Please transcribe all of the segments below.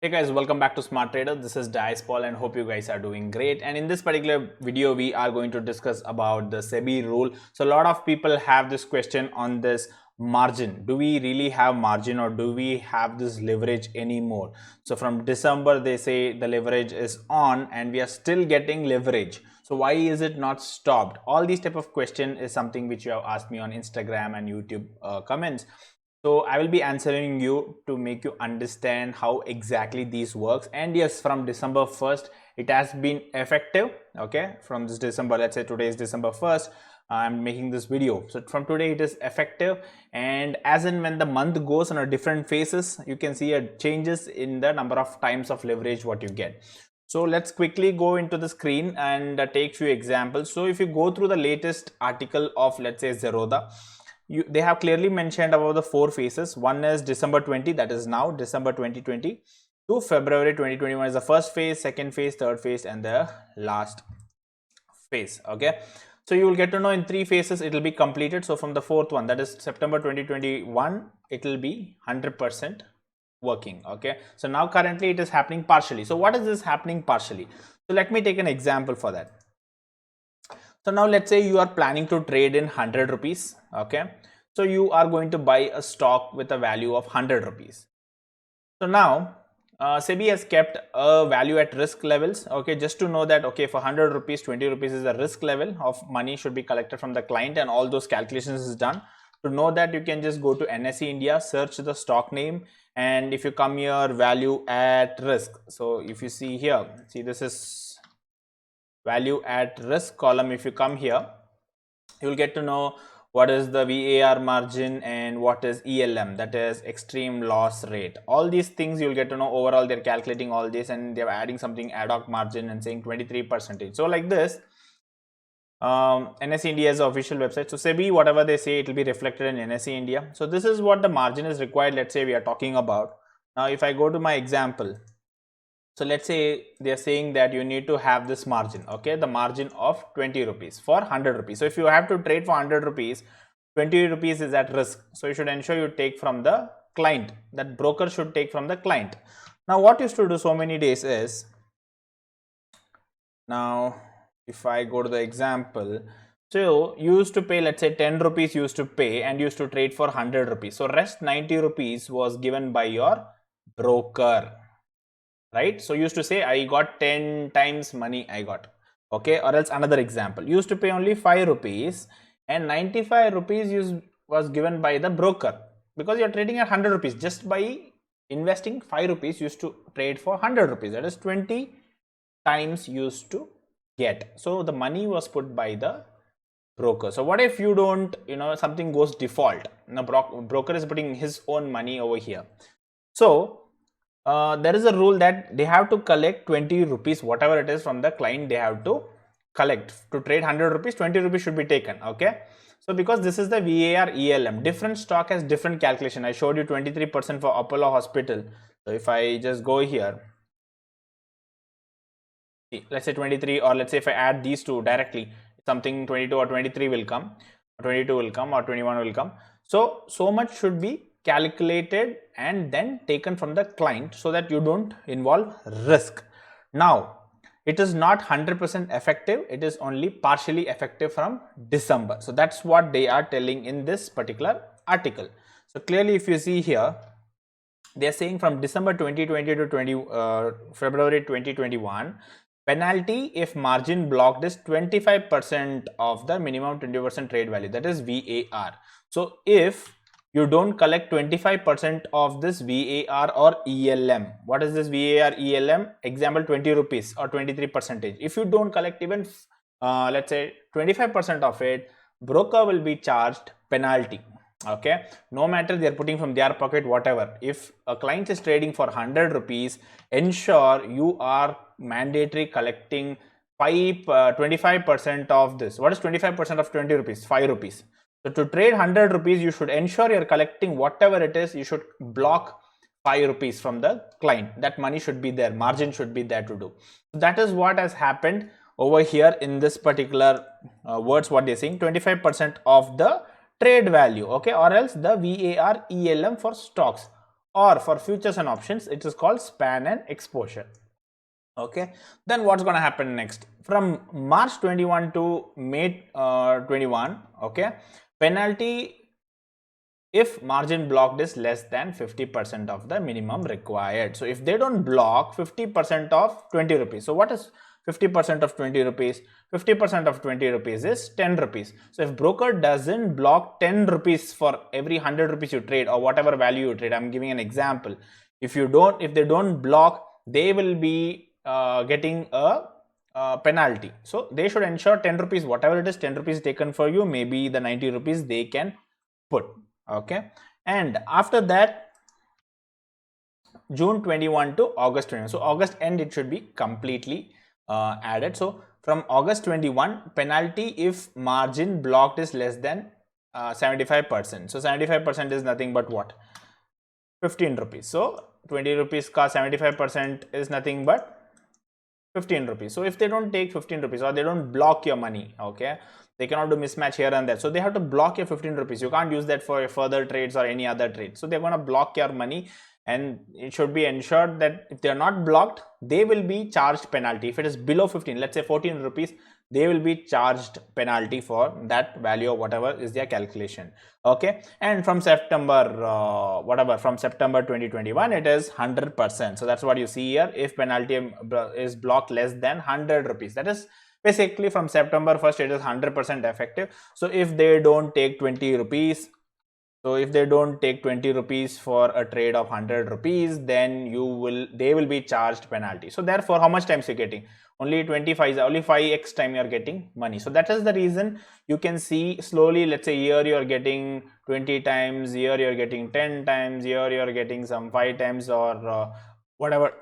Hey guys, welcome back to Smart Trader. This is Dice Paul and hope you guys are doing great. And in this particular video, we are going to discuss about the SEBI rule. So a lot of people have this question on this margin. Do we really have margin or do we have this leverage anymore? So from December, they say the leverage is on and we are still getting leverage. So why is it not stopped? All these type of question is something which you have asked me on Instagram and YouTube comments. So I will be answering you to make you understand how exactly these works. And yes, from December 1st, it has been effective. Okay, from this December, let's say today is December 1st, I'm making this video. So from today it is effective, and as and when the month goes on a different phases, you can see a changes in the number of times of leverage what you get. So let's quickly go into the screen and take few examples. So if you go through the latest article of, let's say, Zerodha, they have clearly mentioned about the four phases. One is December 20, that is now December 2020 to February 2021 is the first phase, second phase, third phase, and the last phase. Okay, so you will get to know in three phases it will be completed. So from the fourth one, that is September 2021, it will be 100% working. Okay, so now currently it is happening partially. So what is this happening partially? So let me take an example for that. So now let's say you are planning to trade in 100 rupees. Okay, so you are going to buy a stock with a value of 100 rupees. So now SEBI has kept a value at risk levels. Okay, just to know that, okay, for 100 rupees, 20 rupees is the risk level of money should be collected from the client, and all those calculations is done. To know that, you can just go to NSE India, search the stock name, and if you come here, value at risk. So if you see here, see, this is value at risk column. If you come here, you will get to know what is the VAR margin and what is ELM, that is extreme loss rate. All these things you'll get to know. Overall, they're calculating all this and they're adding something ad hoc margin and saying 23%. So like this, NSE India is the official website. So SEBI, whatever they say, it will be reflected in NSE India. So this is what the margin is required. Let's say we are talking about. Now, if I go to my example, so let's say they are saying that you need to have this margin, okay, the margin of 20 rupees for 100 rupees. So if you have to trade for 100 rupees, 20 rupees is at risk. So you should ensure you take from the client, that broker should take from the client. Now what used to do so many days is, now if I go to the example, so you used to pay, let's say 10 rupees used to pay and used to trade for 100 rupees. So rest 90 rupees was given by your broker, right? So used to say I got 10 times money I got. Okay, or else another example, used to pay only 5 rupees and 95 rupees was given by the broker, because you're trading at 100 rupees. Just by investing 5 rupees used to trade for 100 rupees, that is 20 times used to get. So the money was put by the broker. So what if you don't, something goes default, broker is putting his own money over here. So there is a rule that they have to collect 20 rupees, whatever it is, from the client. They have to collect. To trade 100 rupees, 20 rupees should be taken. Okay, so because this is the VAR ELM, different stock has different calculation. I showed you 23% for Apollo Hospital. So if I just go here, let's say 23, or let's say if I add these two directly, something 22 or 23 will come, 22 will come, or 21 will come. So much should be calculated and then taken from the client, so that you don't involve risk. Now it is not 100% effective, it is only partially effective from December. So that's what they are telling in this particular article. So clearly, if you see here, they are saying from December 2020 to February 2021, penalty if margin blocked is 25% of the minimum 20% trade value, that is VAR. So if you don't collect 25% of this VAR or ELM, what is this VAR ELM? Example, 20 rupees or 23%. If you don't collect even let's say 25% of it, broker will be charged penalty. Okay, no matter they are putting from their pocket, whatever. If a client is trading for 100 rupees, ensure you are mandatory collecting 25% of this. What is 25% of 20 rupees? 5 rupees. So to trade 100 rupees, you should ensure you're collecting whatever it is. You should block 5 rupees from the client. That money should be there, margin should be there to do. So that is what has happened over here in this particular words. What they're saying, 25% of the trade value, okay, or else the VAR ELM for stocks. or for futures and options, it is called span and exposure. Okay, then what's going to happen next? From March 21 to May 21, okay, penalty if margin blocked is less than 50% of the minimum required. So if they don't block 50% of 20 rupees, so what is 50% of 20 rupees? 50% of 20 rupees is 10 rupees. So if broker doesn't block 10 rupees for every 100 rupees you trade or whatever value you trade, I'm giving an example. If they don't block, they will be getting a penalty. So they should ensure 10 rupees, whatever it is, 10 rupees taken for you, maybe the 90 rupees they can put. Okay, and after that, June 21 to August 21. So August end, it should be completely added. So from August 21, penalty if margin blocked is less than 75%. So 75% is nothing but what? 15 rupees. So 20 rupees ka 75% is nothing but 15 rupees. So if they don't take 15 rupees or they don't block your money, okay, they cannot do mismatch here and there. So they have to block your 15 rupees. You can't use that for further trades or any other trade. So they're going to block your money, and it should be ensured that if they're not blocked, they will be charged penalty. If it is below 15, let's say 14 rupees, they will be charged penalty for that value or whatever is their calculation. Okay, and from September from September 2021, it is 100%. So that's what you see here. If penalty is blocked less than 100 rupees, that is basically from September 1st, it is 100% effective. So if they don't take 20 rupees, so if they don't take 20 rupees for a trade of 100 rupees, then they will be charged penalty. So therefore, how much times you're getting? Only 25, only 5x time you're getting money. So that is the reason you can see slowly, let's say here you're getting 20 times, here you're getting 10 times, here you're getting some 5 times or whatever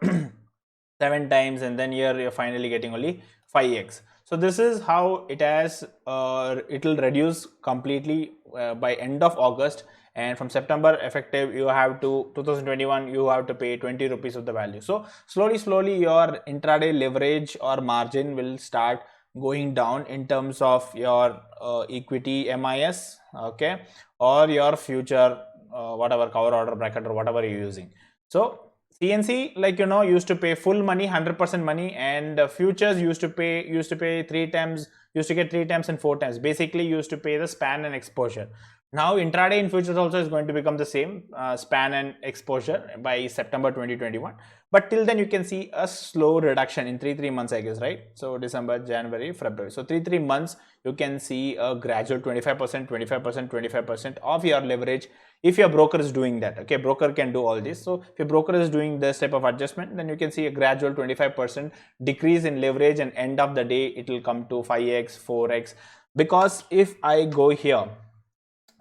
7 times, and then here you're finally getting only 5x. So this is how it has it will reduce completely by end of August, and from September effective, you have to 2021 you have to pay 20 rupees of the value. So slowly your intraday leverage or margin will start going down in terms of your equity MIS, okay, or your future whatever cover order bracket or whatever you're using. So CNC, like used to pay full money, 100% money, and futures used to pay 3 times, used to get 3 times and 4 times. Basically, used to pay the span and exposure. Now intraday in futures also is going to become the same span and exposure by September 2021. But till then, you can see a slow reduction in 3 months, I guess, right? So December, January, February. So 3 months, you can see a gradual 25%, 25%, 25% of your leverage. If your broker is doing that, okay, broker can do all this. So if your broker is doing this type of adjustment, then you can see a gradual 25% decrease in leverage, and end of the day, it will come to 5x, 4x. Because if I go here,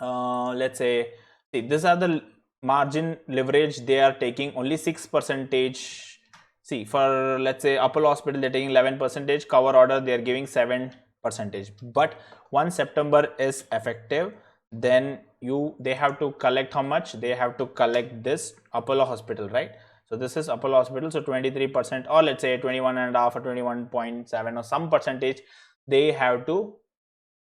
let's say, see, these are the margin leverage they are taking only 6%. See, for let's say Apollo Hospital, they're taking 11%, cover order they are giving 7%. But once September is effective, then they have to collect how much? They have to collect this Apollo Hospital, right? So this is Apollo Hospital, so 23%, or let's say 21.5 or 21.7 or some percentage they have to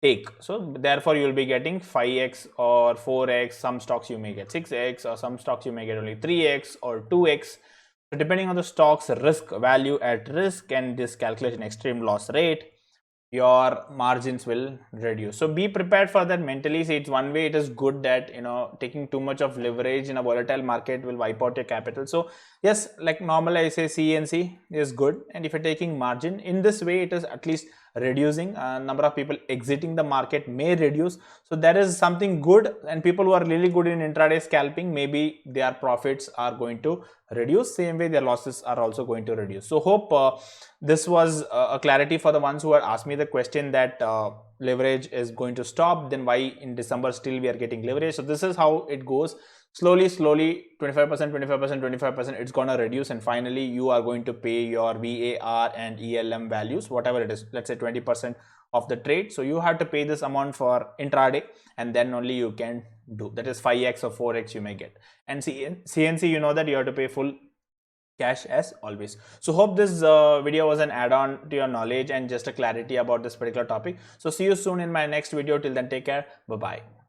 take. So therefore you will be getting 5x or 4x. Some stocks you may get 6x, or some stocks you may get only 3x or 2x. So depending on the stock's risk value at risk and this calculation extreme loss rate, your margins will reduce. So be prepared for that mentally. See, it's one way it is good that taking too much of leverage in a volatile market will wipe out your capital. So yes, like normally I say CNC is good, and if you're taking margin in this way, it is at least reducing. Number of people exiting the market may reduce. So that is something good, and people who are really good in intraday scalping, maybe their profits are going to reduce. Same way their losses are also going to reduce. So hope this was a clarity for the ones who had asked me the question that leverage is going to stop, then why in December still we are getting leverage. So this is how it goes. Slowly 25%, 25%, 25%, it's gonna reduce, and finally you are going to pay your VAR and ELM values, whatever it is, let's say 20% of the trade. So you have to pay this amount for intraday, and then only you can do that is 5x or 4x you may get. And CNC, you know that you have to pay full cash as always. So hope this video was an add-on to your knowledge and just a clarity about this particular topic. So see you soon in my next video. Till then, take care. Bye bye.